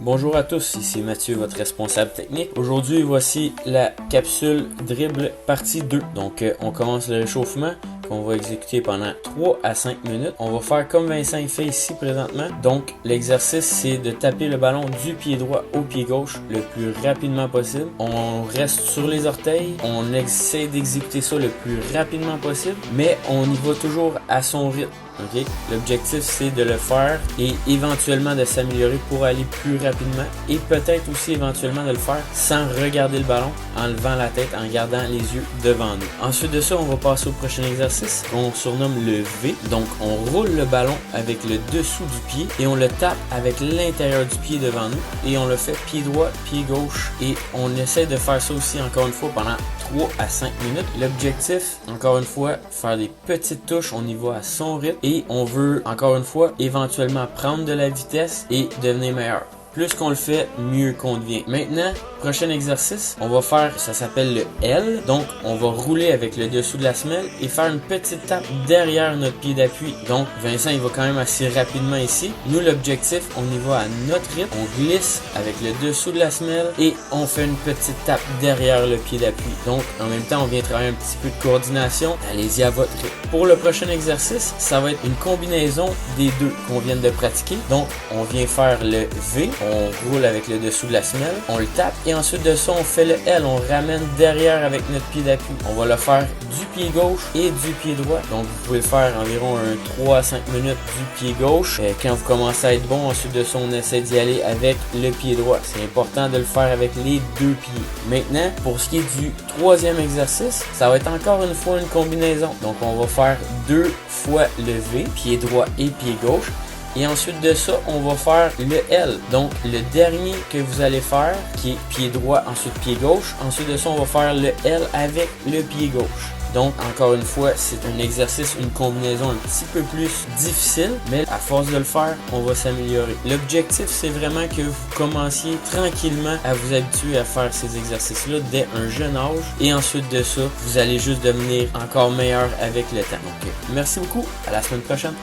Bonjour à tous, ici Mathieu, votre responsable technique. Aujourd'hui, voici la capsule dribble partie 2. Donc, on commence le réchauffement qu'on va exécuter pendant 3 à 5 minutes. On va faire comme Vincent fait ici présentement. Donc, l'exercice, c'est de taper le ballon du pied droit au pied gauche le plus rapidement possible. On reste sur les orteils, on essaie d'exécuter ça le plus rapidement possible, mais on y va toujours à son rythme. Okay? L'objectif, c'est de le faire et éventuellement de s'améliorer pour aller plus rapidement et peut-être aussi éventuellement de le faire sans regarder le ballon, en levant la tête, en gardant les yeux devant nous. Ensuite de ça, on va passer au prochain exercice qu'on surnomme le V. Donc, on roule le ballon avec le dessous du pied et on le tape avec l'intérieur du pied devant nous et on le fait pied droit, pied gauche et on essaie de faire ça aussi encore une fois pendant 3 à 5 minutes. L'objectif, encore une fois, faire des petites touches, on y va à son rythme et on veut, encore une fois, éventuellement prendre de la vitesse et devenir meilleur. Plus qu'on le fait, mieux qu'on devient. Maintenant, prochain exercice, on va faire, ça s'appelle le L. Donc, on va rouler avec le dessous de la semelle et faire une petite tape derrière notre pied d'appui. Donc, Vincent, il va quand même assez rapidement ici. Nous, l'objectif, on y va à notre rythme. On glisse avec le dessous de la semelle et on fait une petite tape derrière le pied d'appui. Donc, en même temps, on vient travailler un petit peu de coordination. Allez-y à votre rythme. Pour le prochain exercice, ça va être une combinaison des deux qu'on vient de pratiquer. Donc, on vient faire le V. On roule avec le dessous de la semelle, on le tape et ensuite de ça on fait le L, on ramène derrière avec notre pied d'appui. On va le faire du pied gauche et du pied droit. Donc vous pouvez le faire environ 3 à 5 minutes du pied gauche. Quand vous commencez à être bon, ensuite de ça on essaie d'y aller avec le pied droit. C'est important de le faire avec les deux pieds. Maintenant, pour ce qui est du troisième exercice, ça va être encore une fois une combinaison. Donc on va faire 2 fois le V, pied droit et pied gauche. Et ensuite de ça, on va faire le L. Donc, le dernier que vous allez faire, qui est pied droit, ensuite pied gauche. Ensuite de ça, on va faire le L avec le pied gauche. Donc, encore une fois, c'est un exercice, une combinaison un petit peu plus difficile, mais à force de le faire, on va s'améliorer. L'objectif, c'est vraiment que vous commenciez tranquillement à vous habituer à faire ces exercices-là dès un jeune âge. Et ensuite de ça, vous allez juste devenir encore meilleur avec le temps. Donc, merci beaucoup. À la semaine prochaine.